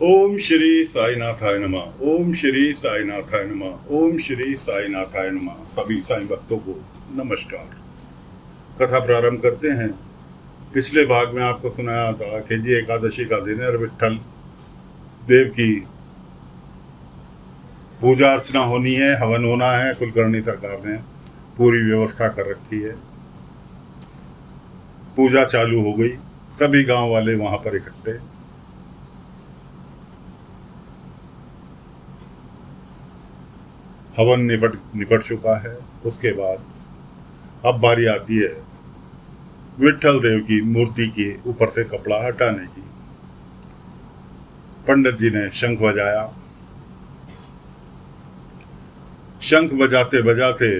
ओम श्री साईनाथाय नमः। ओम श्री साईनाथाय नमः। ओम श्री साईनाथाय नमः। सभी साईं भक्तों को नमस्कार। कथा प्रारंभ करते हैं। पिछले भाग में आपको सुनाया था कि जी एकादशी का दिन है और विट्ठल देव की पूजा अर्चना होनी है, हवन होना है। कुलकर्णी सरकार ने पूरी व्यवस्था कर रखी है। पूजा चालू हो गई, सभी गांव वाले वहां पर इकट्ठे। हवन निपट चुका है। उसके बाद अब बारी आती है विट्ठल देव की मूर्ति के ऊपर से कपड़ा हटाने की। पंडित जी ने शंख बजाया। शंख बजाते बजाते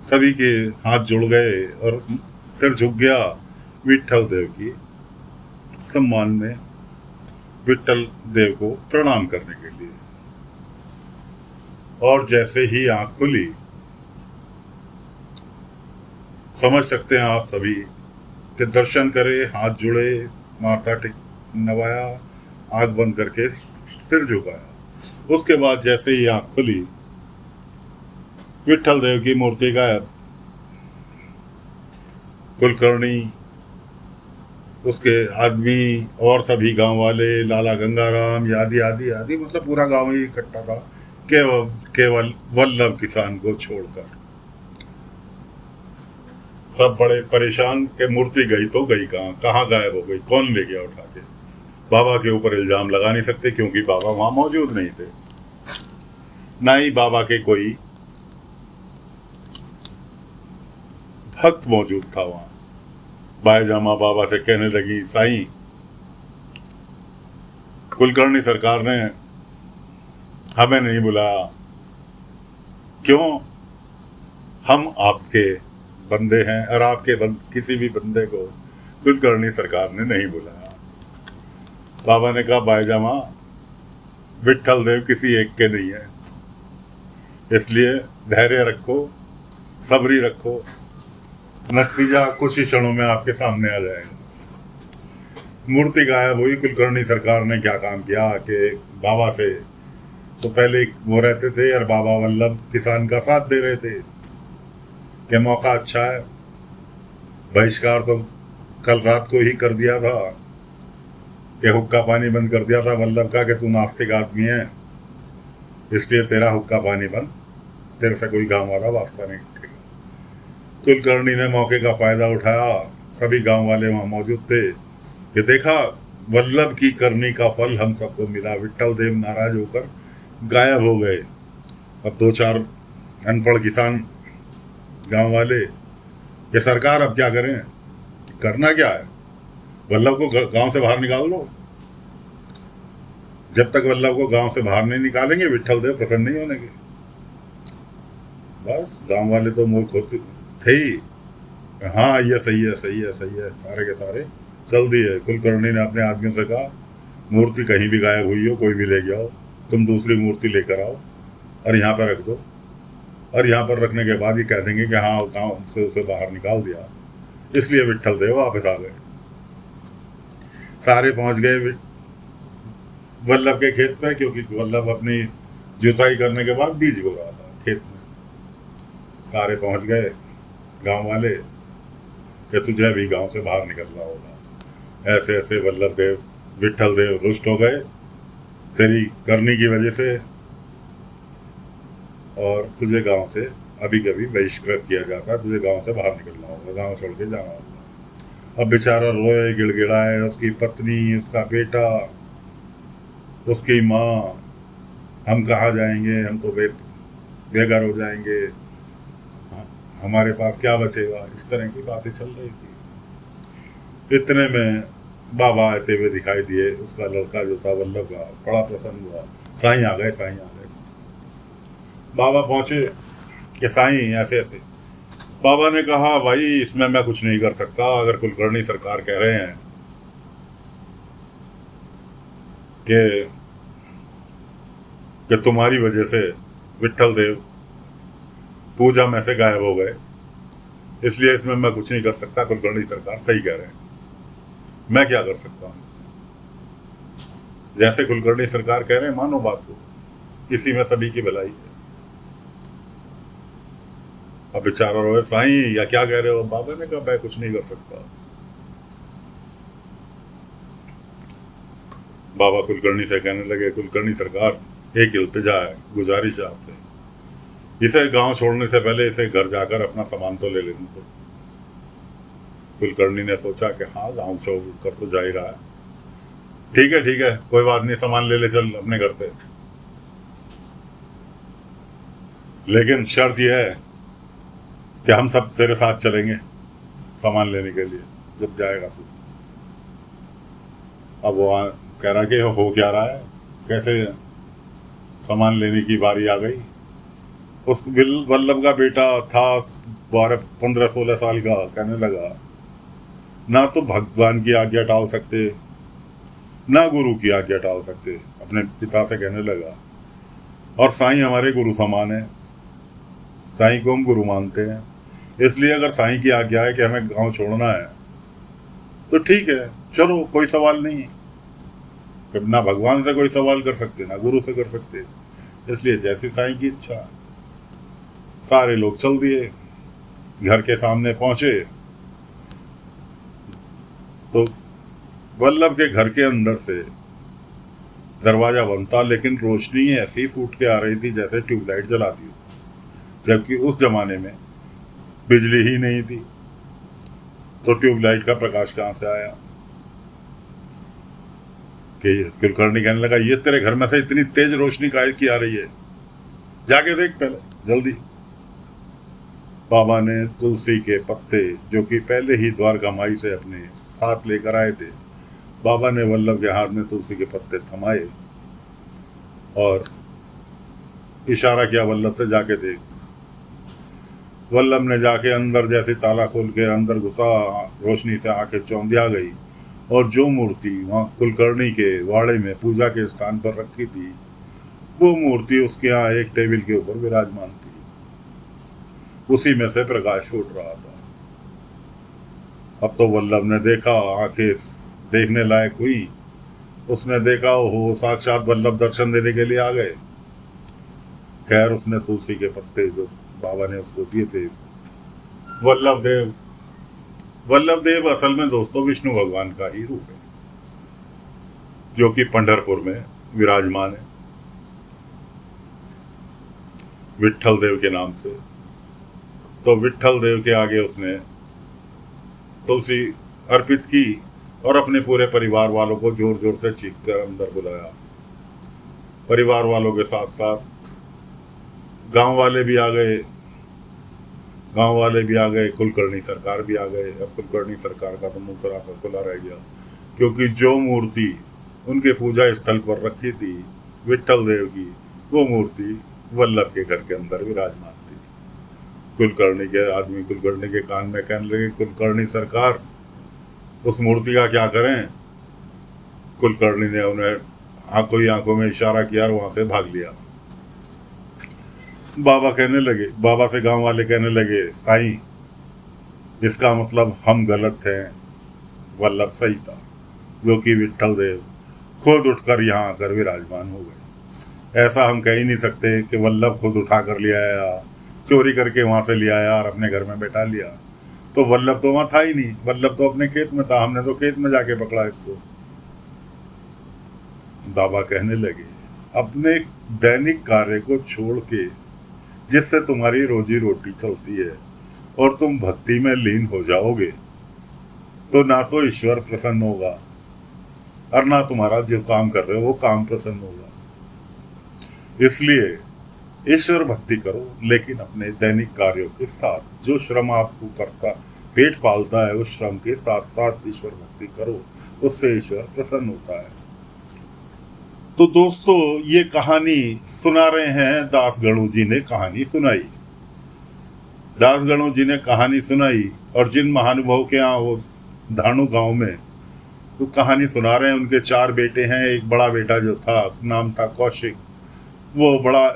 सभी के हाथ जुड़ गए और सिर झुक गया विट्ठल देव की सम्मान में, विट्ठल देव को प्रणाम करने के लिए। और जैसे ही आंख खुली, समझ सकते हैं आप सभी कि दर्शन करे, हाथ जुड़े, माथा टिक नवाया, आंख बंद करके सिर झुकाया। उसके बाद जैसे ही आंख खुली, विट्ठल देव की मूर्ति गायब। कुलकर्णी, उसके आदमी और सभी गांव वाले, लाला गंगाराम आदि आदि आदि, मतलब पूरा गांव ही इकट्ठा था केवल वल्लभ किसान को छोड़कर। सब बड़े परेशान कि मूर्ति गई तो गई कहाँ, कहाँ गायब हो गई, कौन ले गया उठा के। बाबा के ऊपर इल्जाम लगा नहीं सकते क्योंकि बाबा वहां मौजूद नहीं थे, ना ही बाबा के कोई भक्त मौजूद था वहां। बायजामा बाबा से कहने लगी, साईं, कुलकर्णी सरकार ने हमें नहीं बुलाया। क्यों? हम आपके बंदे हैं और आपके किसी भी बंदे को कुलकर्णी सरकार ने नहीं बुलाया। बाबा ने कहा, बायजामा, विट्ठल देव किसी एक के नहीं है, इसलिए धैर्य रखो, सब्री रखो, नतीजा कुछ ही क्षणों में आपके सामने आ जाएगा। मूर्ति गायब हुई। कुलकर्णी सरकार ने क्या काम किया कि बाबा से तो पहले वो रहते थे और बाबा वल्लभ किसान का साथ दे रहे थे कि मौका अच्छा है। बहिष्कार तो कल रात को ही कर दिया था कि हुक्का पानी बंद कर दिया था वल्लभ का कि तू नास्तिक आदमी है, इसलिए तेरा हुक्का पानी बंद, तेरे से कोई गांव वाला वास्ता नहीं रखेगा। कुलकर्णी ने मौके का फायदा उठाया। सभी गांव वाले वहां मौजूद थे कि देखा, वल्लभ की करनी का फल हम सबको मिला। विट्ठल देव नाराज होकर गायब हो गए। अब दो चार अनपढ़ किसान गांव वाले ये सरकार अब क्या करें, करना क्या है, वल्लभ को गांव से बाहर निकाल दो। जब तक वल्लभ को गांव से बाहर नहीं निकालेंगे विट्ठल देव प्रसन्न नहीं होने के। बस गांव वाले तो मूर्ख होते थे ही, हाँ ये सही है, सही है, सही है, सारे के सारे चल दिए। कुलकर्णी ने अपने आदमियों से कहा, मूर्ति कहीं भी गायब हुई हो, कोई भी ले गया हो, तुम दूसरी मूर्ति लेकर आओ और यहाँ पर रख दो। और यहाँ पर रखने के बाद ये कह देंगे कि हाँ गांव से उसे बाहर निकाल दिया, इसलिए विट्ठल देव वापस आ गए। सारे पहुंच गए वल्लभ के खेत पे, क्योंकि वल्लभ अपनी जुताई करने के बाद बीज बो रहा था खेत में। सारे पहुंच गए गांव वाले कि तुझे भी गांव से बाहर निकलना होगा। ऐसे ऐसे वल्लभ देव, विट्ठल देव रुष्ट हो गए तेरी करनी की वजह से, और तुझे गांव से अभी कभी बहिष्कृत किया जाता है, तुझे गांव से बाहर निकलना होगा, गांव छोड़ के जाना होगा। अब बेचारा रोए गिड़गिड़ाए, उसकी पत्नी, उसका बेटा, उसकी माँ, हम कहाँ जाएंगे, हम तो बेघर हो जाएंगे, हमारे पास क्या बचेगा, इस तरह की बातें चल रही थी। इतने में बाबा आते हुए दिखाई दिए। उसका लड़का जो था वल्लभ का बड़ा प्रसन्न हुआ, साईं आ गए, साईं आ गए। बाबा पहुंचे कि साईं ऐसे ऐसे। बाबा ने कहा, भाई इसमें मैं कुछ नहीं कर सकता, अगर कुलकर्णी सरकार कह रहे हैं कि तुम्हारी वजह से विट्ठल देव पूजा में से गायब हो गए, इसलिए इसमें मैं कुछ नहीं कर सकता। कुलकर्णी सरकार सही कह रहे हैं, मैं क्या कर सकता हूँ। जैसे कुलकर्णी सरकार कह रहे हैं, मानो बात को, इसी में सभी की भलाई है। अब बेचारा रोए, साईं या क्या कह रहे हो? बाबा ने कहा मैं कुछ नहीं कर सकता। बाबा कुलकर्णी से कहने लगे, कुलकर्णी सरकार, एक इल्तिजा है, गुजारिश है आपसे, इसे गांव छोड़ने से पहले इसे घर जाकर अपना सामान तो ले लेने दो। कुलकर्णी ने सोचा कि हाँ, गांव छोड़ कर तो जा ही रहा है, ठीक है, कोई बात नहीं, सामान ले चल अपने घर से, लेकिन शर्त यह है कि हम सब तेरे साथ चलेंगे सामान लेने के लिए जब जाएगा तू। अब वो कह रहा कि हो क्या रहा है, कैसे सामान लेने की बारी आ गई। उस वल्लभ का बेटा था 12-15-16 साल का, कहने लगा, ना तो भगवान की आज्ञा टाल सकते, ना गुरु की आज्ञा टाल सकते। अपने पिता से कहने लगा, और साईं हमारे गुरु समान है, साईं को हम गुरु मानते हैं, इसलिए अगर साईं की आज्ञा है कि हमें गांव छोड़ना है तो ठीक है, चलो, कोई सवाल नहीं। ना भगवान से कोई सवाल कर सकते, ना गुरु से कर सकते, इसलिए जैसी साईं की इच्छा। सारे लोग चल दिए, घर के सामने पहुंचे तो वल्लभ के घर के अंदर से दरवाजा बंद था, लेकिन रोशनी ऐसी फूट के आ रही थी जैसे ट्यूबलाइट जलाती हो, जबकि उस जमाने में बिजली ही नहीं थी, तो ट्यूबलाइट का प्रकाश कहां से आया। कि कुलकर्णी कहने लगा, ये तेरे घर में से इतनी तेज रोशनी काहे की आ रही है, जाके देख पहले जल्दी। बाबा ने तुलसी के पत्ते, जो कि पहले ही द्वारका माई से अपने साथ लेकर आए थे, बाबा ने वल्लभ के हाथ में तुलसी के पत्ते थमाए और इशारा किया, वल्लभ से जाके देख। वल्लभ ने जाके अंदर जैसे ताला खोल के अंदर घुसा, रोशनी से आंखें चौंधिया गई, और जो मूर्ति वहाँ कुलकर्णी के वाड़े में पूजा के स्थान पर रखी थी, वो मूर्ति उसके यहाँ एक टेबल के ऊपर विराजमान थी, उसी में से प्रकाश फूट रहा था। अब तो वल्लभ ने देखा, आंखें देखने लायक हुई, उसने देखा, हो साक्षात वल्लभ दर्शन देने के लिए आ गए। खैर, उसने तुलसी के पत्ते जो बाबा ने उसको दिए थे, वल्लभ देव असल में दोस्तों विष्णु भगवान का ही रूप है, जो कि पंढरपुर में विराजमान है विट्ठल देव के नाम से। तो विट्ठल देव के आगे उसने तुलसी अर्पित की और अपने पूरे परिवार वालों को जोर जोर से चीख कर अंदर बुलाया। परिवार वालों के साथ साथ गांव वाले भी आ गए, कुलकर्णी सरकार भी आ गए। अब कुलकर्णी सरकार का तो मुंह खुला रह गया, क्योंकि जो मूर्ति उनके पूजा स्थल पर रखी थी विट्ठल देव की, वो मूर्ति वल्लभ के घर के अंदर विराजमान थी। कुलकर्णी के कान में कहने लगे, कुलकर्णी सरकार, उस मूर्ति का क्या करें? कुलकर्णी ने उन्हें आंखों में इशारा किया और वहां से भाग लिया। बाबा से गांव वाले कहने लगे, साईं, इसका मतलब हम गलत हैं, वल्लभ सही था, जो कि विट्ठल देव खुद उठकर यहाँ आकर विराजमान हो गए। ऐसा हम कह ही नहीं सकते कि वल्लभ खुद उठा कर ले आया, चोरी करके वहां से ले आया और अपने घर में बैठा लिया। तो वल्लभ तो वहां था ही नहीं, वल्लभ तो अपने खेत में था, हमने तो खेत में जाके पकड़ा इसको। बाबा कहने लगे, अपने दैनिक कार्य को छोड़ के, जिससे तुम्हारी रोजी रोटी चलती है, और तुम भक्ति में लीन हो जाओगे, तो ना तो ईश्वर प्रसन्न होगा और ना तुम्हारा जो काम कर रहे हो वो काम प्रसन्न होगा। इसलिए ईश्वर भक्ति करो, लेकिन अपने दैनिक कार्यों के साथ जो श्रम आपको करता पेट पालता है, उस श्रम के साथ साथ ईश्वर भक्ति करो, उससे ईश्वर प्रसन्न होता है। तो दोस्तों, ये कहानी सुना रहे हैं दास गणु जी ने कहानी सुनाई। दास गणु जी ने कहानी सुनाई, और जिन महानुभाव के यहाँ वो धाणु गांव में वो कहानी सुना रहे हैं, उनके 4 बेटे हैं। एक बड़ा बेटा जो था, नाम था कौशिक, वो बड़ा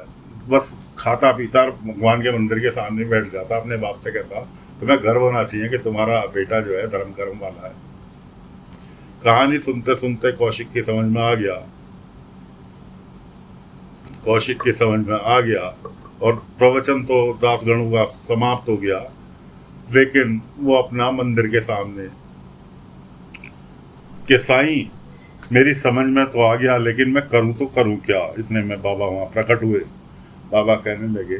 बस खाता पीता भगवान के मंदिर के सामने बैठ जाता, अपने बाप से कहता, तुम्हें गर्व होना चाहिए कि तुम्हारा बेटा जो है धर्म कर्म वाला है। कहानी सुनते सुनते कौशिक की समझ में आ गया कौशिक की समझ में आ गया और प्रवचन तो दासगणों का समाप्त हो गया, लेकिन वो अपना मंदिर के सामने कि साईं मेरी समझ में तो आ गया, लेकिन मैं करूं तो करूं क्या। इतने में बाबा वहाँ प्रकट हुए। बाबा कहने लगे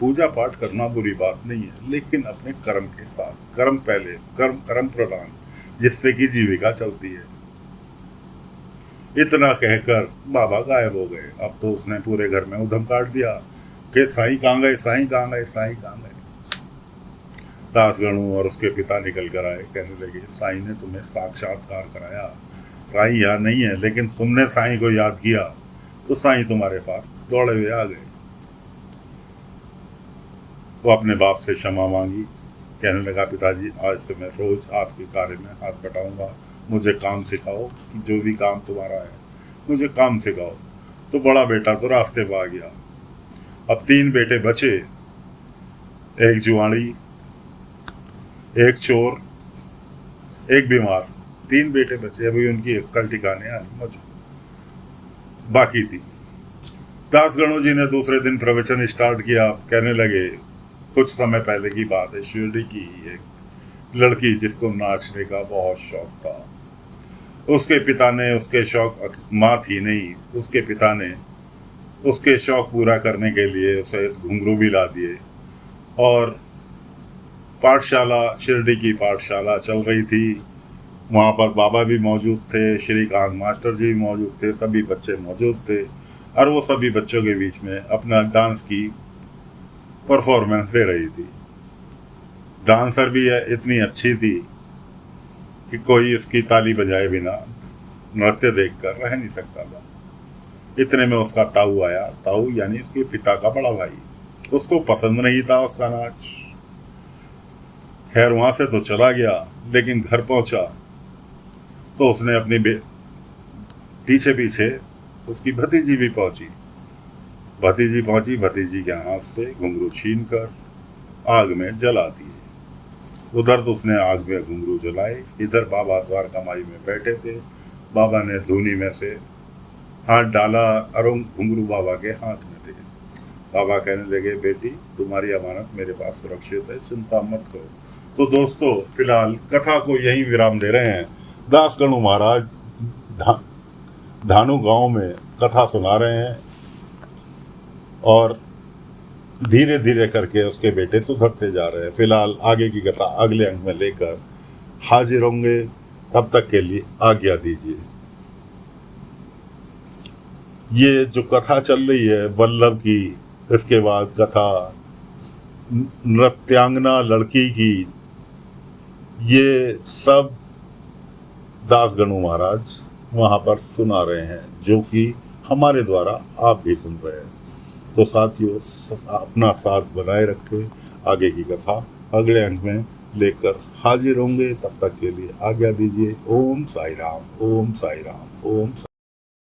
पूजा पाठ करना बुरी बात नहीं है, लेकिन अपने कर्म के साथ, कर्म पहले, कर्म कर्म प्रधान, जिससे कि जीविका चलती है। इतना कहकर बाबा गायब हो गए। अब तो उसने पूरे घर में उधम काट दिया कि साईं कहाँ गए, साईं कहाँ गए, साईं कहाँ गए। दासगणु और उसके पिता निकल कर आए, कहने लगे साईं ने तुम्हें साक्षात्कार कराया, साईं यहाँ नहीं है, लेकिन तुमने साईं को याद किया तो साईं तुम्हारे पास दौड़े हुए आ गए। वो अपने बाप से क्षमा मांगी, कहने लगा पिताजी आज से मैं रोज आपके कार्य में हाथ बटाऊंगा, मुझे काम सिखाओ, कि जो भी काम तुम्हारा है मुझे काम सिखाओ। तो बड़ा बेटा तो रास्ते पर आ गया। अब 3 बेटे बचे, एक जुआड़ी, एक चोर, एक बीमार। 3 बेटे बचे। अभी उनकी अक्ल ठिकाने आनी मौजूद बाकी थी। दासगणु जी ने दूसरे दिन प्रवचन स्टार्ट किया। कहने लगे कुछ समय पहले की बात है, शिरडी की एक लड़की जिसको नाचने का बहुत शौक था, उसके पिता ने उसके शौक, माँ थी नहीं, उसके पिता ने उसके शौक पूरा करने के लिए उसे घुंघरू भी ला दिए। और पाठशाला, शिरडी की पाठशाला चल रही थी। वहाँ पर बाबा भी मौजूद थे, श्रीकांत मास्टर जी भी मौजूद थे, सभी बच्चे मौजूद थे। और वो सभी बच्चों के बीच में अपना डांस की परफॉर्मेंस दे रही थी। डांसर भी इतनी अच्छी थी कि कोई इसकी ताली बजाए बिना नृत्य देखकर रह नहीं सकता था। इतने में उसका ताऊ आया। ताऊ यानी उसके पिता का बड़ा भाई। उसको पसंद नहीं था उसका नाच। खैर वहां से तो चला गया, लेकिन घर पहुंचा तो उसने अपनी पीछे पीछे उसकी भतीजी भी पहुंची। भतीजी के हाथ से घुंघरू छीन कर आग में जला दिए। उधर तो उसने आग में घुंघरू जलाए, इधर बाबा द्वारका माई में बैठे थे। बाबा ने धूनी में से हाथ डाला और घुंघरू बाबा के हाथ में थे। बाबा कहने लगे बेटी तुम्हारी अमानत मेरे पास सुरक्षित है, चिंता मत करो। तो दोस्तों फिलहाल कथा को यही विराम दे रहे हैं। दासगणु महाराज धानु गांव में कथा सुना रहे हैं और धीरे धीरे करके उसके बेटे सुधरते जा रहे हैं। फिलहाल आगे की कथा अगले अंक में लेकर हाजिर होंगे। तब तक के लिए आज्ञा दीजिए। ये जो कथा चल रही है वल्लभ की, इसके बाद कथा नृत्यांगना लड़की की, ये सब दासगणु महाराज वहाँ पर सुना रहे हैं, जो कि हमारे द्वारा आप भी सुन रहे हैं। तो साथियों अपना साथ बनाए रखें। आगे की कथा अगले अंक में लेकर हाजिर होंगे। तब तक के लिए आज्ञा दीजिए। ओम साई राम, ओम साई राम, ओम